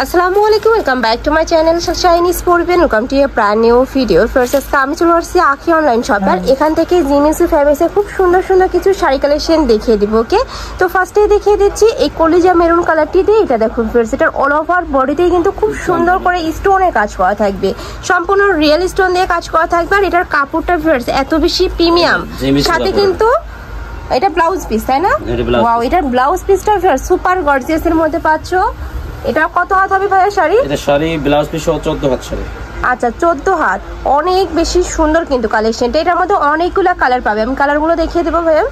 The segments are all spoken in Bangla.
আসসালামু আলাইকুম, welcome back to my channel শাইনিজ পড়বেন। Welcome to a brand new video. First আজকে আমি চলে আসছি আখি অনলাইন শপে। এখান থেকে জিনিস ফ্যাব্রিক্সে খুব সুন্দর সুন্দর কিছু শাড়ি কালেকশন দেখিয়ে দিব। ওকে, তো ফার্স্টে দেখিয়ে দিচ্ছি এই কলিজা মেরুন কালারটি দিয়ে। এটা দেখুন ফ্রেন্ডস, এটার অল ওভার বডিতেই কিন্তু খুব সুন্দর করে স্টোনের কাজ করা থাকবে, সম্পূর্ণ রিয়েল স্টোন দিয়ে কাজ করা থাকবে। আর এটার কাপড়টা ফ্রেন্ডস এত বেশি প্রিমিয়াম, সাথে কিন্তু এটা ব্লাউজ পিস, তাই না? ওয়াও, এটার ব্লাউজ পিসটা সুপার গর্জিয়াস এর মধ্যে পাচ্ছ। এটা কত হাত হবে ভাইয়া শাড়ি? এটা শাড়ি ব্লাউজ পিস 14 হাত শাড়ি। আচ্ছা, 14 হাত। অনেক বেশি সুন্দর কিন্তু কালেকশনটা। এটার মধ্যে অনেকগুলো কালার পাবে। আমি কালারগুলো দেখিয়ে দেবো ভাইয়া।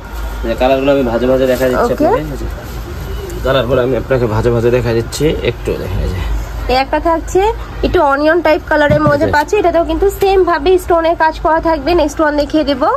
এই কালারগুলো আমি ভাজে ভাজে দেখা দিচ্ছি আপনাদের। কালারগুলো আমি আপনাকে ভাজে ভাজে দেখা দিচ্ছি, একটু দেখা যায়। এই একটা থাকছে একটু অনিয়ন টাইপ কালারের মধ্যে পাচ্ছি। এটাতেও কিন্তু সেম ভাবে স্টোনের কাজ করা থাকবে। নেক্সট ওয়ান দেখিয়ে দেবো।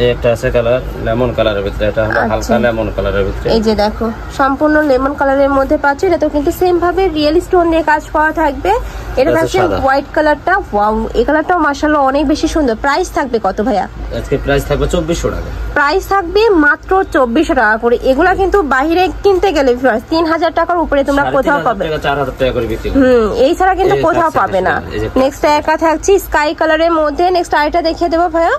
এই একটা আছে কালার লেমন কালারের ভিতরে, এটা হলো হালকা লেমন কালারের ভিতরে। এই যে দেখো সম্পূর্ণ লেমন কালারের মধ্যে পাচ্ছ। এটাতেও কিন্তু সেম ভাবে রিয়েল স্টোন দিয়ে কাজ করা থাকবে। এটা থাকছে হোয়াইট কালারটা। ওয়াও, এই কালারটাও মাশাআল্লাহ অনেক বেশি সুন্দর। প্রাইস থাকবে কত ভাইয়া? আজকে প্রাইস থাকবে 2400 টাকা। প্রাইস থাকবে মাত্র 2400 টাকা করে। এগুলা কিন্তু বাইরে কিনতে গেলে 3000 টাকার উপরে তোমরা কোথাও পাবে, 4000 টাকা করে বিক্রি। এই ছাড়া কিন্তু কোথাও পাবে না। নেক্সট একা থাকছে স্কাই কালারের মধ্যে। নেক্সট আরেকটা দেখিয়ে দেবো ভাইয়া।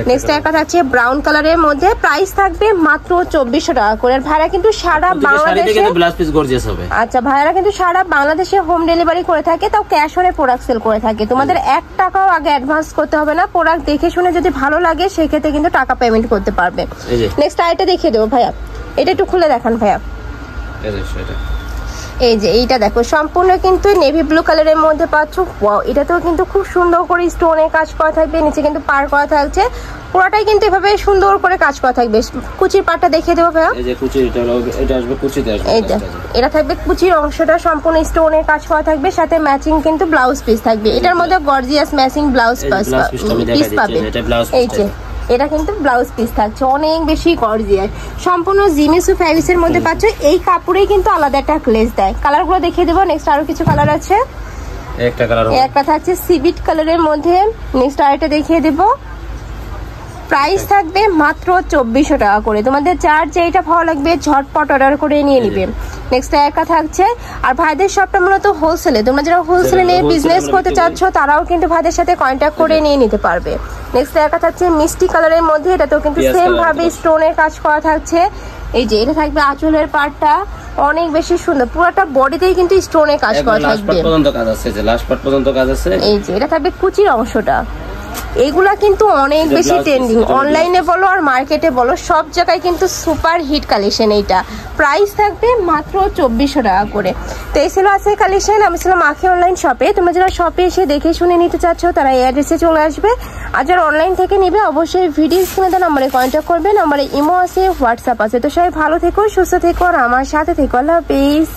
নেক্সট একটা থাকছে ব্রাউন কালারের মধ্যে। প্রাইস থাকবে মাত্র 2400 টাকা করে। আর ভাইরা কিন্তু সারা বাংলাদেশে ব্লাউজ পিস গর্জিয়াস হবে। আচ্ছা, ভাইরা কিন্তু সারা বাংলাদেশে হোম ডেলিভারি করে থাকে, তাও ক্যাশ অনে প্রোডাক্ট সেল করে থাকে। তোমাদের 1 টাকাও আগে অ্যাডভান্স করতে হবে না। প্রোডাক্ট দেখে শুনে যদি ভালো লাগে সেক্ষেত্রে কিন্তু টাকা পেমেন্ট করতে পারবে। নেক্সট আইটা দেখিয়ে দেবো ভাইয়া। এটা একটু খুলে দেখান ভাইয়া। এই যে এইটা দেখো সম্পূর্ণ কিন্তু নেভি ব্লু কালারের মধ্যে পাচ্ছ। ওয়াও, এটাতেও কিন্তু খুব সুন্দর করে স্টোনের কাজ করা থাকবে। নিচে কিন্তু পার করা থাকছে। পুরোটাই কিন্তু এভাবে সুন্দর করে কাজ করা থাকবে। কুচির পাটটা দেখিয়ে দেবো ভাইয়া। এই যে কুচির, এটা আসবে কুচিতে আসবে। এই যে এটা থাকবে কুচির অংশটা সম্পূর্ণ স্টোনের কাজ করা থাকবে, সাথে ম্যাচিং কিন্তু ব্লাউজ পিস থাকবে। এটার মধ্যে গর্জিয়াস ম্যাচিং ব্লাউজ পিস পাবে। এই যে এটা কিন্তু ব্লাউজ পিস থাকছে, অনেক বেশি গর্জিয়াস। সম্পূর্ণ জিমিসু ফ্যাব্রিক্সের মধ্যে পাচ্ছ। এই কাপড়েই কিন্তু আলাদা একটা গ্লেজ দেয়। কালারগুলো দেখিয়ে দেবো। নেক্সট আরো কিছু কালার আছে। একটা কালার, একটা থাকছে সিভিট কালারের মধ্যে। নেক্সট আরেকটা দেখিয়ে দেবো। প্রাইস থাকবে মাত্র 2400 টাকা করে। তোমাদের যার যেটা ভালো লাগবে ঝটপট অর্ডার করে নিয়ে নিবে। নেক্সট একা থাকছে। আর ভাইদের শপটা মূলত হোলসেলে। তোমরা যারা হোলসেলে নিয়ে বিজনেস করতে চাচ্ছ তারাও কিন্তু ভাইদের সাথে কন্ট্যাক্ট করে নিয়ে নিতে পারবে। নেক্সট একা থাকছে মিষ্টি কালারের মধ্যে। এটাতেও কিন্তু সেম ভাবে স্টোনের কাজ করা থাকছে। এই যে এটা থাকবে আঁচলের পার্টটা, অনেক বেশি সুন্দর। পুরোটা বডিতেই কিন্তু স্টোনের কাজ করা থাকবে। এই যে এটা থাকবে কুচির অংশটা। এগুলা কিন্তু অনেক বেশি ট্রেন্ডিং। অনলাইনে বলো আর মার্কেটে বলো, সব জায়গায় কিন্তু সুপার হিট কালেকশন এইটা। প্রাইস থাকবে মাত্র 2400 টাকা করে। তো এই ছিল আছে কালেকশন। আমি ছিলাম আখি অনলাইন শপে। তোমরা যারা শপে এসে দেখে শুনে নিতে চাচ্ছ তারা এই অ্যাড্রেসে চলে আসবে। আর যারা অনলাইন থেকে নিবে অবশ্যই ভিডিও স্ক্রিনে দেওয়া নম্বরে কন্ট্যাক্ট করবেন। নম্বরে ইমো আছে, হোয়াটসঅ্যাপ আছে। তো সবাই ভালো থেকো, সুস্থ থেকো আর আমার সাথে থেকো। আল্লাহ হাফেজ।